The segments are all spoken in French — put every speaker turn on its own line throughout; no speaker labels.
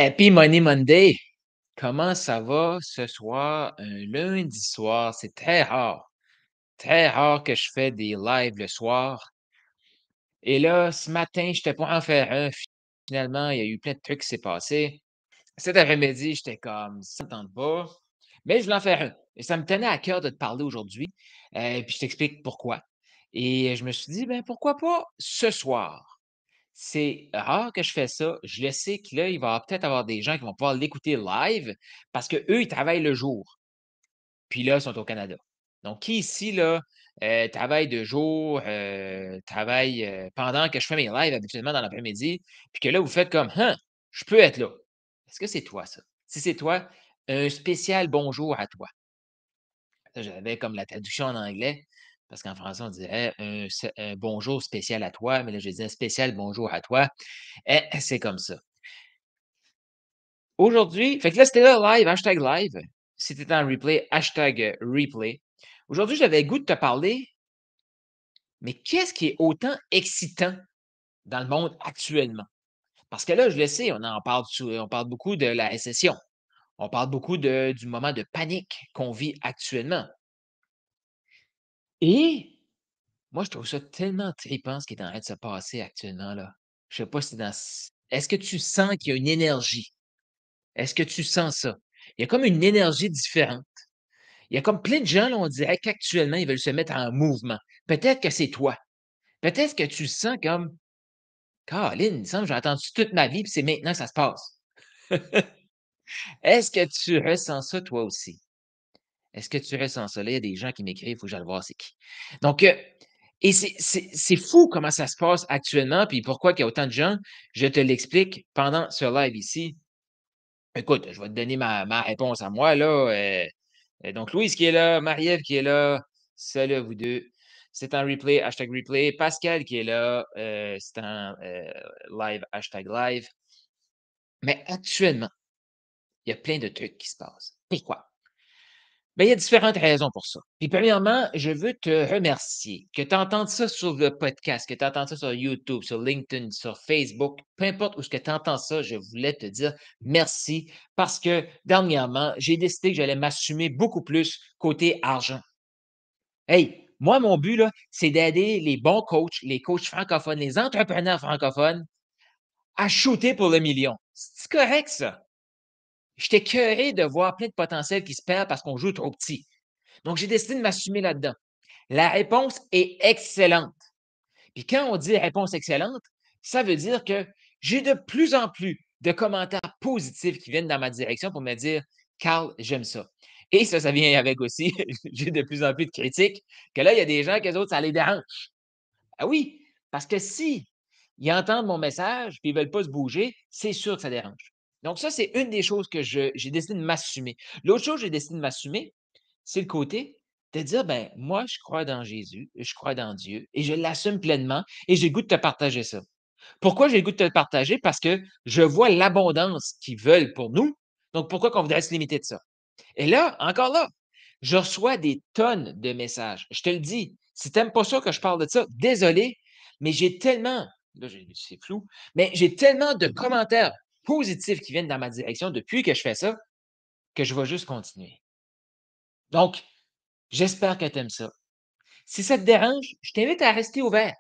Happy Money Monday! Comment ça va ce soir, un lundi soir? C'est très rare que je fais des lives le soir. Et là, ce matin, j'étais pour en faire un. Finalement, il y a eu plein de trucs qui s'est passé. Cet après-midi, j'étais comme, ça me tente pas, mais je voulais en faire un. Et ça me tenait à cœur de te parler aujourd'hui. Puis je t'explique pourquoi. Et je me suis dit, ben pourquoi pas ce soir? C'est rare que je fais ça. Je le sais que là, il va peut-être avoir des gens qui vont pouvoir l'écouter live parce qu'eux, ils travaillent le jour. Puis là, ils sont au Canada. Donc, qui ici, là, travaille de jour, travaille pendant que je fais mes lives habituellement dans l'après-midi, puis que là, vous faites comme, hein, je peux être là. Est-ce que c'est toi, ça? Si c'est toi, un spécial bonjour à toi. Là, j'avais comme la traduction en anglais, parce qu'en français, on dirait un bonjour spécial à toi, mais là, je dis un spécial bonjour à toi. C'est comme ça. Aujourd'hui, fait que là, c'était là live, hashtag live. Si tu en replay, hashtag replay. Aujourd'hui, j'avais le goût de te parler, mais qu'est-ce qui est autant excitant dans le monde actuellement? Parce que là, je le sais, on parle beaucoup de la récession. On parle beaucoup du moment de panique qu'on vit actuellement. Et moi, je trouve ça tellement trippant ce qui est en train de se passer actuellement, là. Je sais pas si est-ce que tu sens qu'il y a une énergie? Est-ce que tu sens ça? Il y a comme une énergie différente. Il y a comme plein de gens, là, on dirait qu'actuellement, ils veulent se mettre en mouvement. Peut-être que c'est toi. Peut-être que tu sens comme: «Caroline, il me semble que j'ai attendu toute ma vie, puis c'est maintenant que ça se passe». Est-ce que tu ressens ça toi aussi? Est-ce que tu ressens ça? Là, il y a des gens qui m'écrivent, il faut que j'aille voir c'est qui. Donc, et c'est fou comment ça se passe actuellement, puis pourquoi il y a autant de gens. Je te l'explique pendant ce live ici. Écoute, je vais te donner ma réponse à moi, là. Donc, Louise qui est là, Marie-Ève qui est là. Salut à vous 2. C'est en replay, hashtag replay. Pascal qui est là, c'est en live, hashtag live. Mais actuellement, il y a plein de trucs qui se passent. Pourquoi? Ben, il y a différentes raisons pour ça. Puis premièrement, je veux te remercier. Que tu entendes ça sur le podcast, que tu entends ça sur YouTube, sur LinkedIn, sur Facebook, peu importe où ce que tu entends ça, je voulais te dire merci parce que dernièrement, j'ai décidé que j'allais m'assumer beaucoup plus côté argent. Hey, moi, mon but, là, c'est d'aider les bons coachs, les coachs francophones, les entrepreneurs francophones à shooter pour le million. C'est correct, ça. J'étais écœuré de voir plein de potentiel qui se perd parce qu'on joue trop petit. Donc, j'ai décidé de m'assumer là-dedans. La réponse est excellente. Puis quand on dit réponse excellente, ça veut dire que j'ai de plus en plus de commentaires positifs qui viennent dans ma direction pour me dire: «Carl, j'aime ça». Et ça vient avec aussi, j'ai de plus en plus de critiques, que là, il y a des gens qu'eux autres, ça les dérange. Ah oui, parce que si ils entendent mon message puis ils veulent pas se bouger, c'est sûr que ça dérange. Donc ça, c'est une des choses que j'ai décidé de m'assumer. L'autre chose que j'ai décidé de m'assumer, c'est le côté de dire, ben, moi, je crois dans Jésus, je crois dans Dieu et je l'assume pleinement et j'ai le goût de te partager ça. Pourquoi j'ai le goût de te le partager? Parce que je vois l'abondance qu'ils veulent pour nous. Donc, pourquoi qu'on voudrait se limiter de ça? Et là, encore là, je reçois des tonnes de messages. Je te le dis, si tu n'aimes pas ça que je parle de ça, désolé, mais j'ai tellement, là, c'est flou, mais j'ai tellement de commentaires positifs qui viennent dans ma direction depuis que je fais ça, que je vais juste continuer. Donc, j'espère que tu aimes ça. Si ça te dérange, je t'invite à rester ouvert.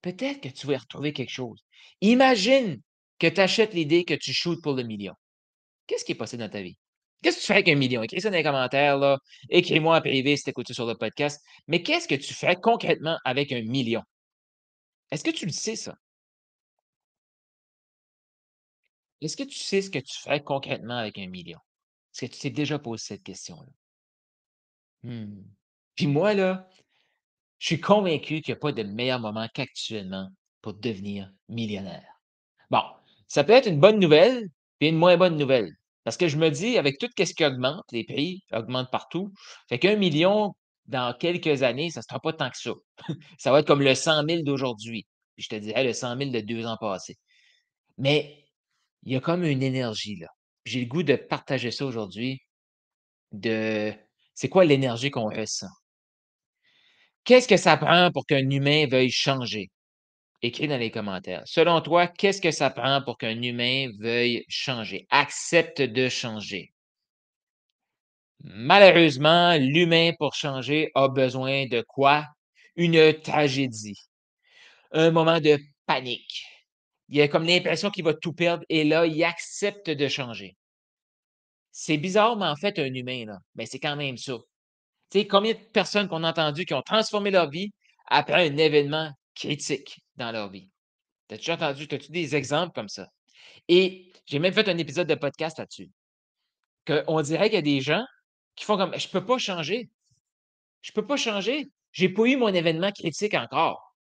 Peut-être que tu vas y retrouver quelque chose. Imagine que tu achètes l'idée que tu shootes pour le million. Qu'est-ce qui est possible dans ta vie? Qu'est-ce que tu fais avec un million? Écris ça dans les commentaires, là. Écris-moi en privé si tu écoutes ça sur le podcast. Mais qu'est-ce que tu ferais concrètement avec un million? Est-ce que tu le sais, ça? Est-ce que tu sais ce que tu ferais concrètement avec un million? Est-ce que tu t'es déjà posé cette question-là? Hmm. Puis moi, là, je suis convaincu qu'il n'y a pas de meilleur moment qu'actuellement pour devenir millionnaire. Bon, ça peut être une bonne nouvelle et une moins bonne nouvelle. Parce que je me dis, avec tout ce qui augmente, les prix augmentent partout, fait qu'un million dans quelques années, ça ne sera pas tant que ça. Ça va être comme le 100 000 d'aujourd'hui. Puis je te dirais le 100 000 de 2 ans passés. Mais il y a comme une énergie là. J'ai le goût de partager ça aujourd'hui, de c'est quoi l'énergie qu'on ressent? Qu'est-ce que ça prend pour qu'un humain veuille changer? Écris dans les commentaires. Selon toi, qu'est-ce que ça prend pour qu'un humain veuille changer, accepte de changer? Malheureusement, l'humain, pour changer, a besoin de quoi? Une tragédie, un moment de panique. Il a comme l'impression qu'il va tout perdre et là, il accepte de changer. C'est bizarre, mais en fait, un humain, là, ben, c'est quand même ça. Tu sais, combien de personnes qu'on a entendues qui ont transformé leur vie après un événement critique dans leur vie? T'as-tu déjà entendu, as-tu des exemples comme ça? Et j'ai même fait un épisode de podcast là-dessus, qu'on dirait qu'il y a des gens qui font comme: «Je peux pas changer, je peux pas changer, j'ai pas eu mon événement critique encore».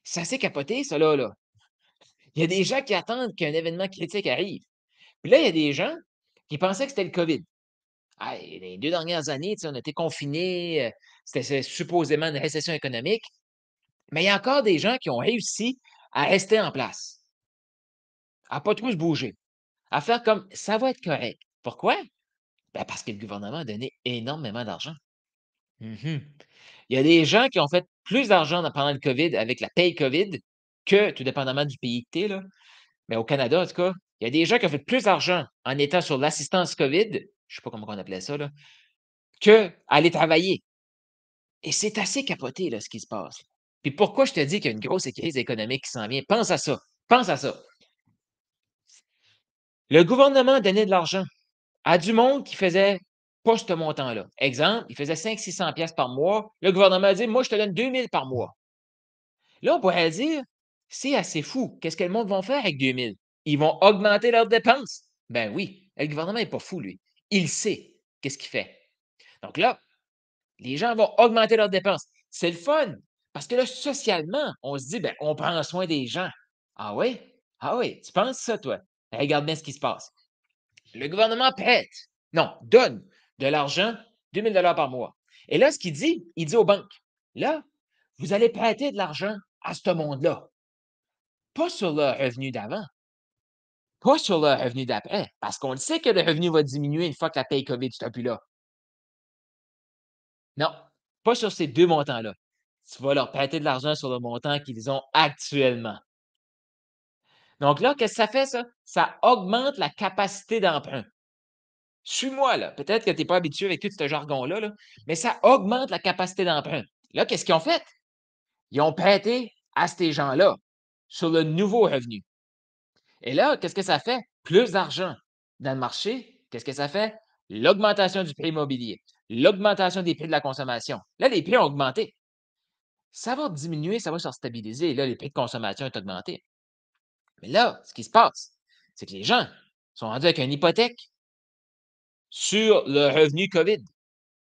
C'est assez capoté ça là. Il y a des gens qui attendent qu'un événement critique arrive. Puis là, il y a des gens qui pensaient que c'était le COVID. Hey, les 2 dernières années, tu sais, on a été confinés, c'est supposément une récession économique, mais il y a encore des gens qui ont réussi à rester en place, à pas trop se bouger, à faire comme: «Ça va être correct». Pourquoi? Ben, parce que le gouvernement a donné énormément d'argent. Mmh. Il y a des gens qui ont fait plus d'argent pendant le COVID avec la paye COVID que, tout dépendamment du pays que tu es, là, mais au Canada, en tout cas, il y a des gens qui ont fait plus d'argent en étant sur l'assistance COVID, je sais pas comment on appelait ça, là, qu'aller travailler. Et c'est assez capoté, là, ce qui se passe. Puis pourquoi je te dis qu'il y a une grosse crise économique qui s'en vient? Pense à ça. Pense à ça. Le gouvernement donnait de l'argent à du monde qui faisait pas ce montant-là. Exemple, il faisait 500-600 pièces par mois. Le gouvernement a dit: «Moi, je te donne 2 000 par mois». Là, on pourrait dire: «C'est assez fou. Qu'est-ce que le monde va faire avec 2 000? Ils vont augmenter leurs dépenses». Ben oui, le gouvernement est pas fou, lui. Il sait qu'est-ce qu'il fait. Donc là, les gens vont augmenter leurs dépenses. C'est le fun, parce que là, socialement, on se dit: «Ben, on prend soin des gens». Ah oui? Ah oui, tu penses ça, toi? Ben, regarde bien ce qui se passe. Le gouvernement prête, non, donne de l'argent, 2 000 par mois. Et là, ce qu'il dit, il dit aux banques: «Là, vous allez prêter de l'argent à ce monde-là, pas sur le revenu d'avant, pas sur le revenu d'après, parce qu'on le sait que le revenu va diminuer une fois que la paye COVID sera plus là. Non, pas sur ces 2 montants-là. Tu vas leur prêter de l'argent sur le montant qu'ils ont actuellement». Donc là, qu'est-ce que ça fait ça? Ça augmente la capacité d'emprunt. Suis-moi là, peut-être que tu es pas habitué avec tout ce jargon-là, là, mais ça augmente la capacité d'emprunt. Là, qu'est-ce qu'ils ont fait? Ils ont prêté à ces gens-là sur le nouveau revenu. Et là, qu'est-ce que ça fait? Plus d'argent dans le marché, qu'est-ce que ça fait? L'augmentation du prix immobilier, l'augmentation des prix de la consommation. Là, les prix ont augmenté. Ça va diminuer, ça va se stabiliser. Là, les prix de consommation ont augmenté. Mais là, ce qui se passe, c'est que les gens sont rendus avec une hypothèque sur le revenu COVID,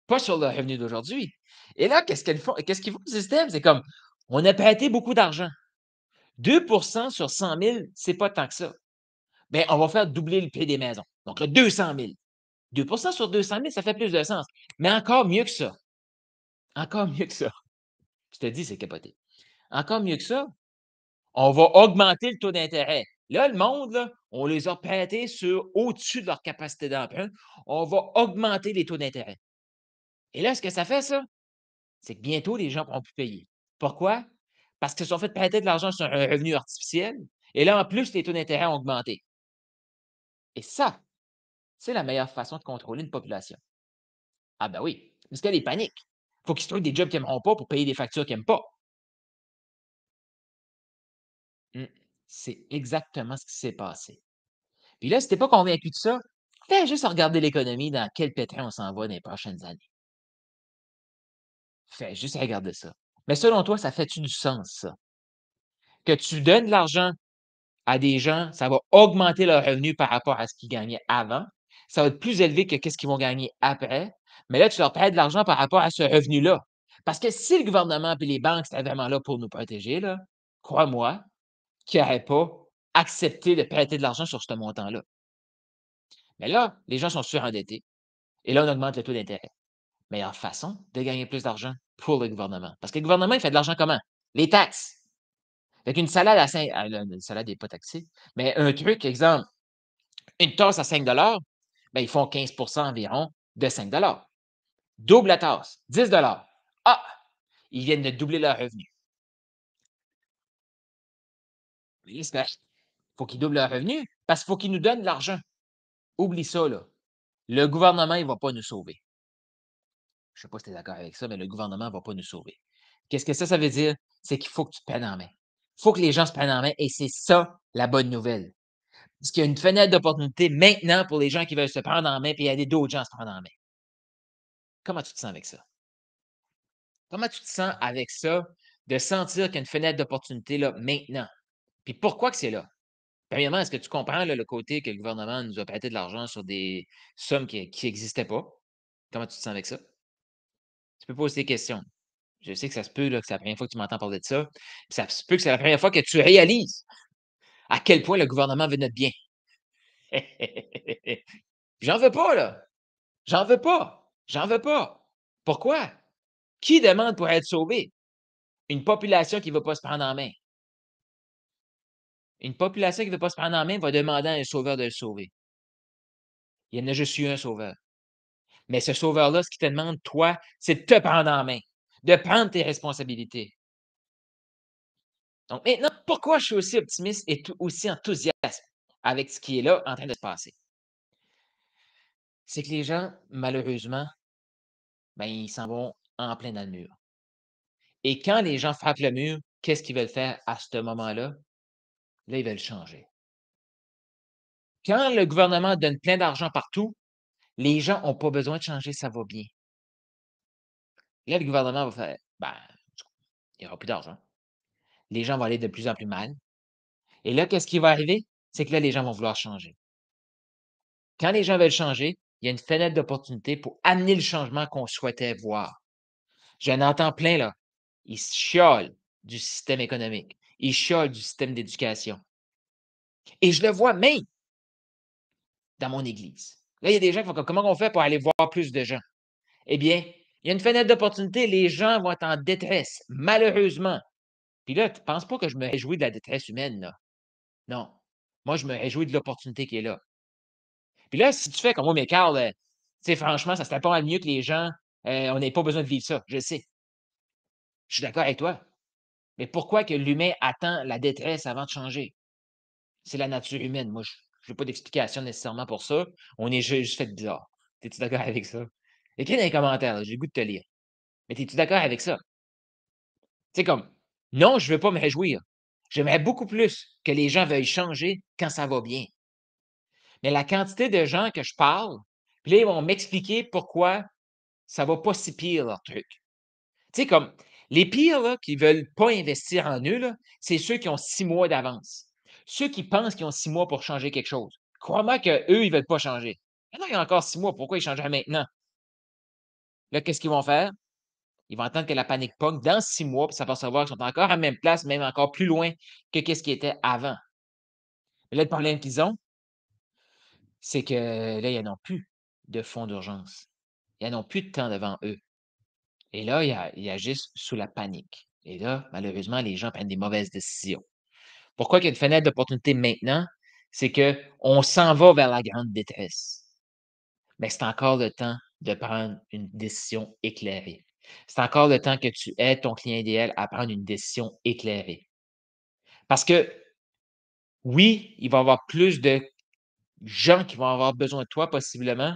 pas sur le revenu d'aujourd'hui. Et là, qu'est-ce qu'ils font le système? C'est comme, on a prêté beaucoup d'argent. 2% sur 100 000, c'est pas tant que ça. Bien, on va faire doubler le prix des maisons. Donc là, 200 000. 2% sur 200 000, ça fait plus de sens. Mais encore mieux que ça. Encore mieux que ça. Je te dis, c'est capoté. Encore mieux que ça, on va augmenter le taux d'intérêt. Là, le monde, là, on les a prêtés sur au-dessus de leur capacité d'emprunt. On va augmenter les taux d'intérêt. Et là, ce que ça fait, ça, c'est que bientôt, les gens ne pourront plus payer. Pourquoi? Parce qu'ils se sont fait prêter de l'argent sur un revenu artificiel. Et là, en plus, les taux d'intérêt ont augmenté. Et ça, c'est la meilleure façon de contrôler une population. Ah ben oui, parce qu'elle est panique. Faut qu'ils se trouvent des jobs qu'ils n'aimeront pas pour payer des factures qu'ils n'aiment pas. Mmh. C'est exactement ce qui s'est passé. Puis là, si tu es pas convaincu de ça, fais juste à regarder l'économie, dans quel pétrin on s'en va dans les prochaines années. Fais juste à regarder ça. Mais selon toi, ça fait-tu du sens, ça? Que tu donnes de l'argent à des gens, ça va augmenter leur revenu par rapport à ce qu'ils gagnaient avant. Ça va être plus élevé que qu'est-ce qu'ils vont gagner après. Mais là, tu leur prêtes de l'argent par rapport à ce revenu-là. Parce que si le gouvernement et les banques étaient vraiment là pour nous protéger, là, crois-moi qu'ils n'auraient pas accepté de prêter de l'argent sur ce montant-là. Mais là, les gens sont surendettés et là, on augmente le taux d'intérêt. Meilleure façon de gagner plus d'argent pour le gouvernement. Parce que le gouvernement, il fait de l'argent comment? Les taxes. Fait qu'une salade à 5, là, une salade n'est pas taxée, mais un truc, exemple, une tasse à 5 ben, ils font 15 environ de 5 $. Double la tasse, 10 $. Ah! Ils viennent de doubler leur revenu. Mais c'est parce faut qu'ils doublent leurs revenus, parce qu'il faut qu'ils nous donnent de l'argent. Oublie ça, là. Le gouvernement, il ne va pas nous sauver. Je ne sais pas si tu es d'accord avec ça, mais le gouvernement ne va pas nous sauver. Qu'est-ce que ça veut dire? C'est qu'il faut que tu te prennes en main. Il faut que les gens se prennent en main et c'est ça la bonne nouvelle. Parce qu'il y a une fenêtre d'opportunité maintenant pour les gens qui veulent se prendre en main et aider d'autres gens à se prendre en main. Comment tu te sens avec ça? Comment tu te sens avec ça, de sentir qu'il y a une fenêtre d'opportunité là, maintenant? Puis pourquoi que c'est là? Premièrement, est-ce que tu comprends là, le côté que le gouvernement nous a prêté de l'argent sur des sommes qui n'existaient pas? Comment tu te sens avec ça? Tu peux poser des questions. Je sais que ça se peut là, que c'est la première fois que tu m'entends parler de ça. Puis ça se peut que c'est la première fois que tu réalises à quel point le gouvernement veut notre bien. J'en veux pas, là. J'en veux pas. J'en veux pas. Pourquoi? Qui demande pour être sauvé? Une population qui ne veut pas se prendre en main. Une population qui ne veut pas se prendre en main va demander à un sauveur de le sauver. Il y en a juste eu un sauveur. Mais ce sauveur-là, ce qu'il te demande, toi, c'est de te prendre en main, de prendre tes responsabilités. Donc maintenant, pourquoi je suis aussi optimiste et aussi enthousiaste avec ce qui est là en train de se passer? C'est que les gens, malheureusement, ben, ils s'en vont en plein dans le mur. Et quand les gens frappent le mur, qu'est-ce qu'ils veulent faire à ce moment-là? Là, ils veulent changer. Quand le gouvernement donne plein d'argent partout, les gens n'ont pas besoin de changer, ça va bien. Là, le gouvernement va faire, ben, il n'y aura plus d'argent. Les gens vont aller de plus en plus mal. Et là, qu'est-ce qui va arriver? C'est que là, les gens vont vouloir changer. Quand les gens veulent changer, il y a une fenêtre d'opportunité pour amener le changement qu'on souhaitait voir. J'en entends plein, là. Ils se chiolent du système économique. Ils chiolent du système d'éducation. Et je le vois même dans mon église. Là, il y a des gens qui font comme, comment on fait pour aller voir plus de gens? Eh bien, il y a une fenêtre d'opportunité. Les gens vont être en détresse, malheureusement. Puis là, tu ne penses pas que je me réjouis de la détresse humaine, là. Non. Moi, je me réjouis de l'opportunité qui est là. Puis là, si tu fais comme moi, mais Carl, tu sais, franchement, ça serait pas mal mieux que les gens, on n'ait pas besoin de vivre ça. Je sais. Je suis d'accord avec toi. Mais pourquoi que l'humain attend la détresse avant de changer? C'est la nature humaine. Moi, je n'ai pas d'explication nécessairement pour ça. On est juste fait bizarre. Es-tu d'accord avec ça? Écris dans les commentaires, là, j'ai le goût de te lire. Mais es-tu d'accord avec ça? Tu sais, comme, non, je ne veux pas me réjouir. J'aimerais beaucoup plus que les gens veuillent changer quand ça va bien. Mais la quantité de gens que je parle, puis là, ils vont m'expliquer pourquoi ça va pas si pire leur truc. Tu sais, comme les pires là, qui veulent pas investir en eux, là, c'est ceux qui ont 6 mois d'avance. Ceux qui pensent qu'ils ont 6 mois pour changer quelque chose. Crois-moi qu'eux, ils veulent pas changer. Ah non, il y a encore 6 mois, pourquoi ils changeraient maintenant? Là, qu'est-ce qu'ils vont faire? Ils vont attendre que la panique pogne dans 6 mois, puis s'apercevoir qu'ils sont encore à la même place, même encore plus loin que qu'est-ce qui était avant. Mais là, le problème qu'ils ont, c'est que là, ils n'en ont plus de fonds d'urgence. Ils n'en ont plus de temps devant eux. Et là, ils agissent sous la panique. Et là, malheureusement, les gens prennent des mauvaises décisions. Pourquoi il y a une fenêtre d'opportunité maintenant? C'est qu'on s'en va vers la grande détresse. Mais c'est encore le temps de prendre une décision éclairée. C'est encore le temps que tu aides ton client idéal à prendre une décision éclairée. Parce que oui, il va y avoir plus de gens qui vont avoir besoin de toi possiblement,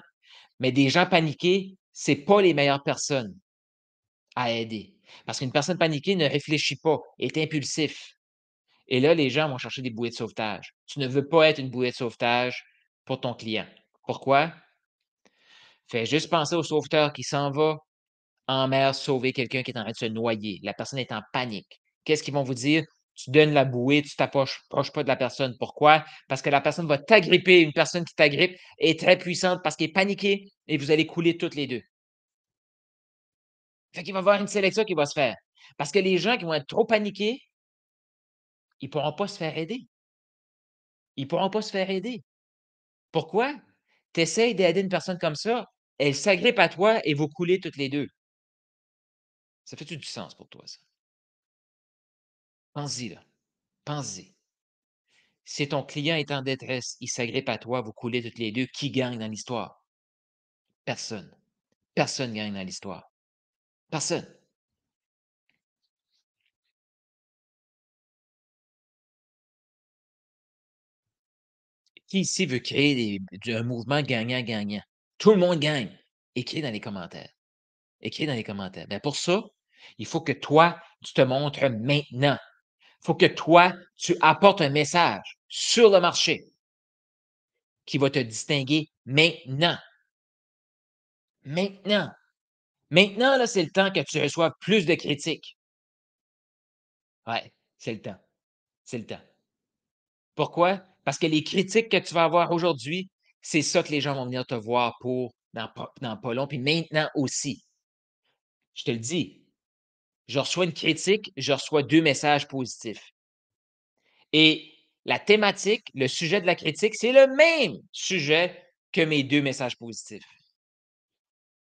mais des gens paniqués, c'est pas les meilleures personnes à aider. Parce qu'une personne paniquée ne réfléchit pas, est impulsif. Et là, les gens vont chercher des bouées de sauvetage. Tu ne veux pas être une bouée de sauvetage pour ton client. Pourquoi? Fais juste penser au sauveteur qui s'en va en mer sauver quelqu'un qui est en train de se noyer. La personne est en panique. Qu'est-ce qu'ils vont vous dire? Tu donnes la bouée, tu t'approches pas de la personne. Pourquoi? Parce que la personne va t'agripper. Une personne qui t'agrippe est très puissante parce qu'elle est paniquée et vous allez couler toutes les deux. Fait qu'il va y avoir une sélection qui va se faire. Parce que les gens qui vont être trop paniqués, ils ne pourront pas se faire aider. Ils ne pourront pas se faire aider. Pourquoi? Tu essaies d'aider une personne comme ça, elle s'agrippe à toi et vous coulez toutes les 2. Ça fait-tu du sens pour toi, ça? Pense-y, là. Pense-y. Si ton client est en détresse, il s'agrippe à toi, vous coulez toutes les 2, qui gagne dans l'histoire? Personne. Personne gagne dans l'histoire. Personne. Qui ici veut créer un mouvement gagnant-gagnant? Tout le monde gagne. Écris dans les commentaires. Écris dans les commentaires. Ben pour ça, il faut que toi, tu te montres maintenant. Il faut que toi, tu apportes un message sur le marché qui va te distinguer maintenant. Maintenant. Maintenant, là, c'est le temps que tu reçoives plus de critiques. Ouais, c'est le temps. C'est le temps. Pourquoi? Parce que les critiques que tu vas avoir aujourd'hui, c'est ça que les gens vont venir te voir pour dans pas long, puis maintenant aussi. Je te le dis, je reçois une critique, je reçois 2 messages positifs et la thématique, le sujet de la critique, c'est le même sujet que mes 2 messages positifs.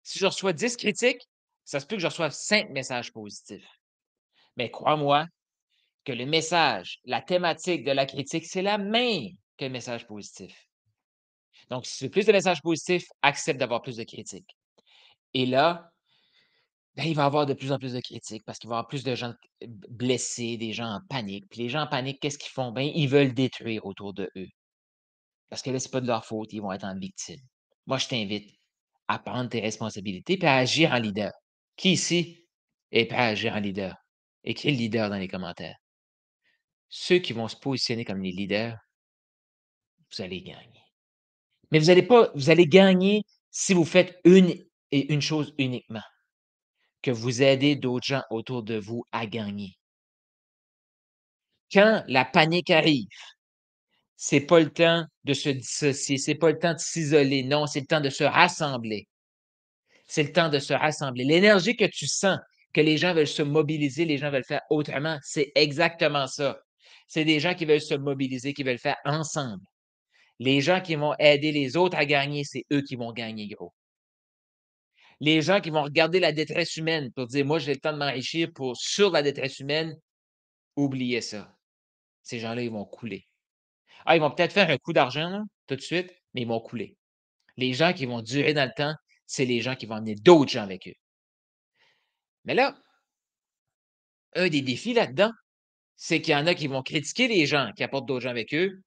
Si je reçois 10 critiques, ça se peut que je reçoive 5 messages positifs. Mais crois-moi que le message, la thématique de la critique, c'est la même que le message positif. Donc, si tu veux plus de messages positifs, accepte d'avoir plus de critiques. Et là, ben, il va y avoir de plus en plus de critiques parce qu'il va y avoir plus de gens blessés, des gens en panique. Puis les gens en panique, qu'est-ce qu'ils font? Ben, ils veulent détruire autour de eux. Parce que là, c'est pas de leur faute, ils vont être en victime. Moi, je t'invite à prendre tes responsabilités et à agir en leader. Qui ici est prêt à agir en leader? Écris leader dans les commentaires. Ceux qui vont se positionner comme les leaders, vous allez gagner. Mais vous allez gagner si vous faites une chose uniquement, que vous aidez d'autres gens autour de vous à gagner. Quand la panique arrive, c'est pas le temps de se dissocier, c'est pas le temps de s'isoler, non, c'est le temps de se rassembler. C'est le temps de se rassembler. L'énergie que tu sens, que les gens veulent se mobiliser, les gens veulent faire autrement, c'est exactement ça. C'est des gens qui veulent se mobiliser, qui veulent faire ensemble. Les gens qui vont aider les autres à gagner, c'est eux qui vont gagner gros. Les gens qui vont regarder la détresse humaine pour dire: «Moi, j'ai le temps de m'enrichir sur la détresse humaine», oubliez ça. Ces gens-là, ils vont couler. Ah, ils vont peut-être faire un coup d'argent, là, tout de suite, mais ils vont couler. Les gens qui vont durer dans le temps, c'est les gens qui vont amener d'autres gens avec eux. Mais là, un des défis là-dedans, c'est qu'il y en a qui vont critiquer les gens qui apportent d'autres gens avec eux,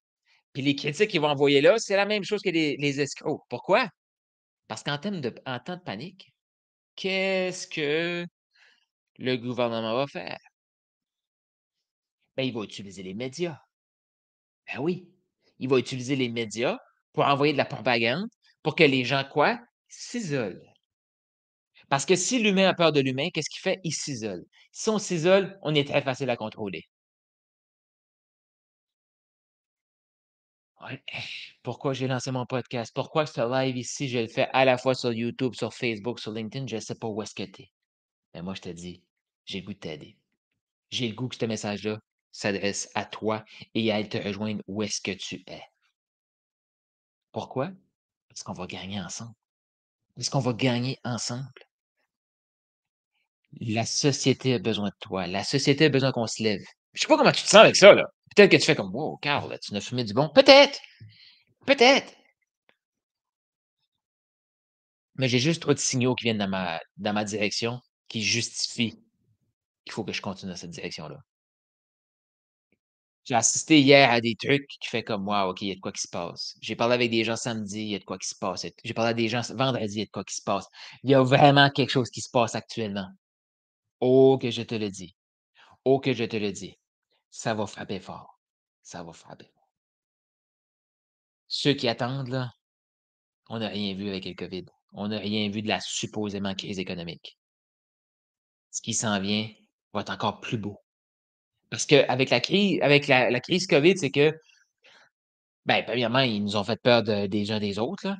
puis les critiques qu'ils vont envoyer là, c'est la même chose que les escrocs. Pourquoi? Parce en temps de panique, qu'est-ce que le gouvernement va faire? Ben, il va utiliser les médias. Ben oui, il va utiliser les médias pour envoyer de la propagande pour que les gens, quoi? S'isolent. Parce que si l'humain a peur de l'humain, qu'est-ce qu'il fait? Il s'isole. Si on s'isole, on est très facile à contrôler. Ouais. Pourquoi j'ai lancé mon podcast? Pourquoi ce live ici, je le fais à la fois sur YouTube, sur Facebook, sur LinkedIn, je ne sais pas où est-ce que tu es. Mais moi, je te dis, j'ai le goût de t'aider. J'ai le goût que ce message-là s'adresse à toi et à te rejoindre où est-ce que tu es. Pourquoi? Parce qu'on va gagner ensemble. Parce qu'on va gagner ensemble. La société a besoin de toi. La société a besoin qu'on se lève. Je sais pas comment tu te sens avec ça, là. Peut-être que tu fais comme: «Wow, Carl, tu n'as fumé du bon». Peut-être, peut-être, mais j'ai juste trop de signaux qui viennent dans ma direction qui justifient qu'il faut que je continue dans cette direction-là. J'ai assisté hier à des trucs qui fait comme: «Wow, OK, il y a de quoi qui se passe». J'ai parlé avec des gens samedi, il y a de quoi qui se passe. J'ai parlé à des gens vendredi, il y a de quoi qui se passe. Il y a vraiment quelque chose qui se passe actuellement. Oh que je te le dis. Oh que je te le dis. Ça va frapper fort. Ça va frapper. Ceux qui attendent là, on n'a rien vu avec le COVID. On n'a rien vu de la supposément crise économique. Ce qui s'en vient va être encore plus beau. Parce qu'avec la crise COVID, c'est que, ben, premièrement, ils nous ont fait peur des uns des autres, là.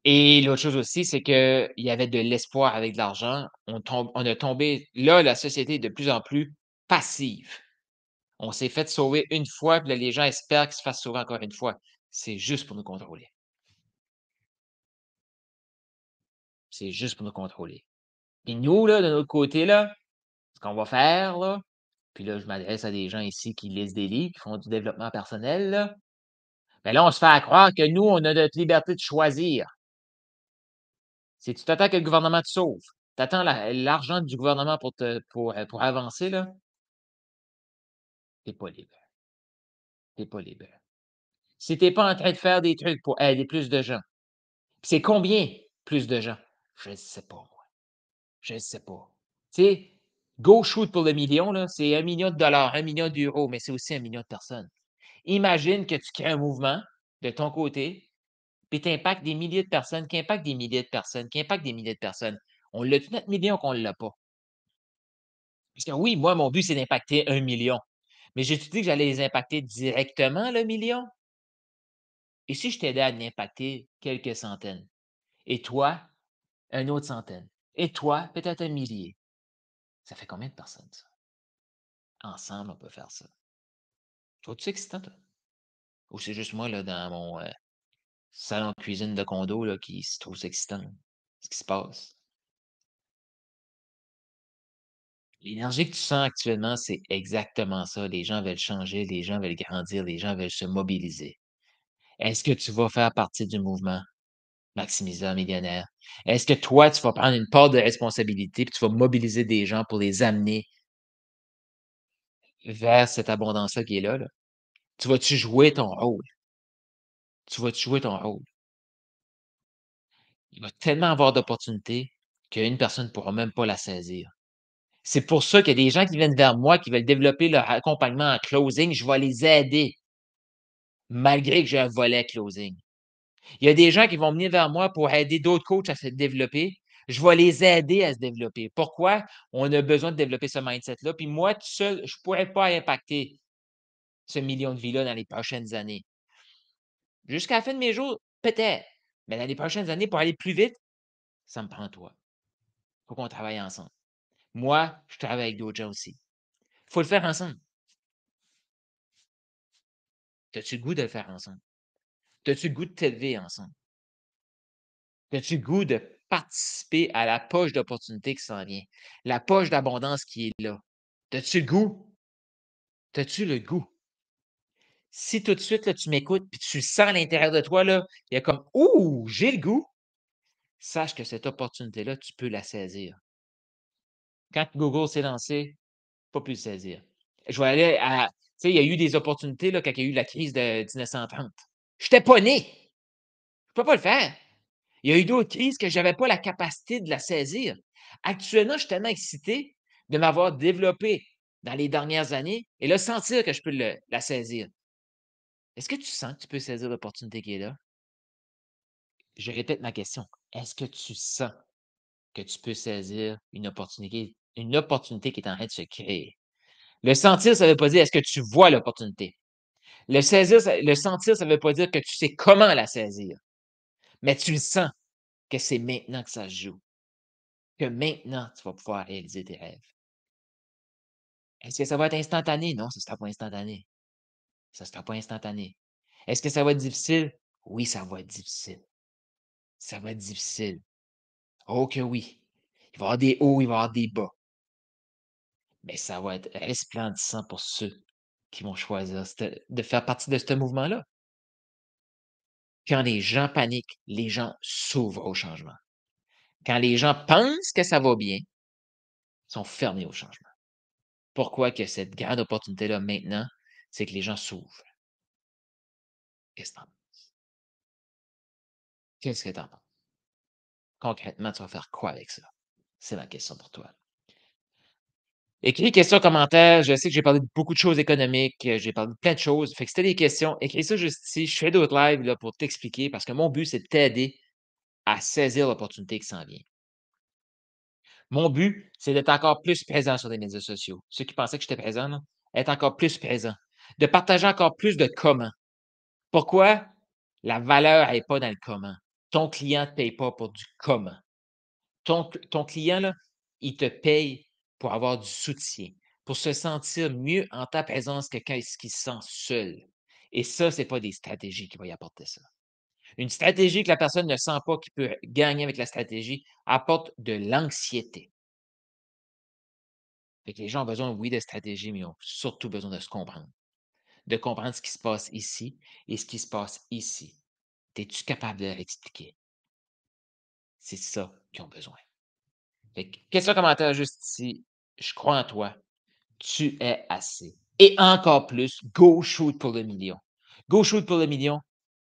Et l'autre chose aussi, c'est qu'il y avait de l'espoir avec de l'argent. On a tombé là, la société est de plus en plus passive. On s'est fait sauver une fois, puis là, les gens espèrent qu'ils se fassent sauver encore une fois. C'est juste pour nous contrôler. C'est juste pour nous contrôler. Et nous, là, de notre côté, là, ce qu'on va faire, là, puis là, je m'adresse à des gens ici qui lisent des livres, qui font du développement personnel, là. Ben là, on se fait à croire que nous, on a notre liberté de choisir. Si tu t'attends que le gouvernement te sauve, tu attends l'argent du gouvernement pour avancer, là, tu pas libre. Tu pas libre. si tu es pas en train de faire des trucs pour aider plus de gens. Puis c'est combien plus de gens? Je ne sais pas moi, je ne sais pas. Tu sais, go shoot pour le million là, c'est 1 million de dollars, 1 million d'euros, mais c'est aussi 1 million de personnes. Imagine que tu crées un mouvement de ton côté, puis tu impactes des milliers de personnes, qui impactent des milliers de personnes, qui impactent des milliers de personnes. On l'a-tu notre million qu'on ne l'a pas? Parce que oui, moi, mon but, c'est d'impacter 1 million. Mais j'ai-tu dit que j'allais les impacter directement, le million? Et si je t'aidais à en impacter quelques centaines? Et toi, une autre centaine? Et toi, peut-être un millier? Ça fait combien de personnes, ça? Ensemble, on peut faire ça. Trouves-tu ça excitant, toi? Ou c'est juste moi, là, dans mon salon de cuisine de condo, là, qui se trouve ça excitant, ce qui se passe? L'énergie que tu sens actuellement, c'est exactement ça. Les gens veulent changer, les gens veulent grandir, les gens veulent se mobiliser. Est-ce que tu vas faire partie du mouvement Maximiseur millionnaire? Est-ce que toi, tu vas prendre une part de responsabilité, puis tu vas mobiliser des gens pour les amener vers cette abondance-là qui est là, là? Tu vas-tu jouer ton rôle? Tu vas-tu jouer ton rôle? Il va tellement avoir d'opportunités qu'une personne ne pourra même pas la saisir. C'est pour ça qu'il y a des gens qui viennent vers moi, qui veulent développer leur accompagnement en closing, je vais les aider, malgré que j'ai un volet closing. Il y a des gens qui vont venir vers moi pour aider d'autres coachs à se développer. Je vais les aider à se développer. Pourquoi? On a besoin de développer ce mindset-là. Puis moi, tout seul, je ne pourrais pas impacter ce million de vies-là dans les prochaines années. Jusqu'à la fin de mes jours, peut-être. Mais dans les prochaines années, pour aller plus vite, ça me prend toi. Il faut qu'on travaille ensemble. Moi, je travaille avec d'autres gens aussi. Il faut le faire ensemble. As-tu le goût de le faire ensemble? As-tu le goût de t'élever ensemble? As-tu le goût de participer à la poche d'opportunité qui s'en vient? La poche d'abondance qui est là? As-tu le goût? As-tu le goût? Si tout de suite, là, tu m'écoutes puis tu sens à l'intérieur de toi, là, il y a comme ouh, j'ai le goût, sache que cette opportunité-là, tu peux la saisir. Quand Google s'est lancé, pas pu le saisir. Je vais aller à. Tu sais, il y a eu des opportunités là, quand il y a eu la crise de 1930. Je n'étais pas né. Je ne peux pas le faire. Il y a eu d'autres crises que je n'avais pas la capacité de la saisir. Actuellement, je suis tellement excité de m'avoir développé dans les dernières années et là, sentir que je peux la saisir. Est-ce que tu sens que tu peux saisir l'opportunité qui est là? Je répète ma question. Est-ce que tu sens que tu peux saisir une opportunité qui est en train de se créer? Le sentir, ça ne veut pas dire est-ce que tu vois l'opportunité. Le sentir, ça ne veut pas dire que tu sais comment la saisir, mais tu le sens que c'est maintenant que ça se joue, que maintenant tu vas pouvoir réaliser tes rêves. Est-ce que ça va être instantané? Non, ça ne sera pas instantané. Ça ne sera pas instantané. Est-ce que ça va être difficile? Oui, ça va être difficile. Ça va être difficile. Oh que oui. Il va y avoir des hauts, il va y avoir des bas. Mais ça va être resplendissant pour ceux qui vont choisir de faire partie de ce mouvement-là. Quand les gens paniquent, les gens s'ouvrent au changement. Quand les gens pensent que ça va bien, ils sont fermés au changement. Pourquoi que cette grande opportunité-là maintenant, c'est que les gens s'ouvrent? Qu'est-ce que tu en Qu'est-ce que tu en penses? Concrètement, tu vas faire quoi avec ça? C'est ma question pour toi. Écris questions, commentaires. Je sais que j'ai parlé de beaucoup de choses économiques, j'ai parlé de plein de choses. Fait que si tu as des questions, écris ça juste ici. Je fais d'autres lives là, pour t'expliquer parce que mon but, c'est de t'aider à saisir l'opportunité qui s'en vient. Mon but, c'est d'être encore plus présent sur les médias sociaux. Ceux qui pensaient que j'étais présent, là, être encore plus présent. De partager encore plus de comment. Pourquoi? La valeur n'est pas dans le comment. Ton client ne te paye pas pour du comment. Ton client, là, il te paye pour avoir du soutien, pour se sentir mieux en ta présence que quand est-ce qu'il se sent seul. Et ça, ce n'est pas des stratégies qui vont y apporter ça. Une stratégie que la personne ne sent pas qu'il peut gagner avec la stratégie apporte de l'anxiété. Fait que les gens ont besoin, oui, de stratégie, mais ils ont surtout besoin de se comprendre. De comprendre ce qui se passe ici et ce qui se passe ici. Es-tu capable de leur expliquer? C'est ça qu'ils ont besoin. Fait que, question, commentaire juste ici. Je crois en toi. Tu es assez. Et encore plus, go shoot pour le million. Go shoot pour le million.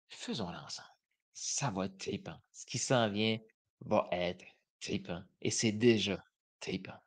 Faisons-le ensemble. Ça va être trippant. Ce qui s'en vient va être trippant et c'est déjà trippant.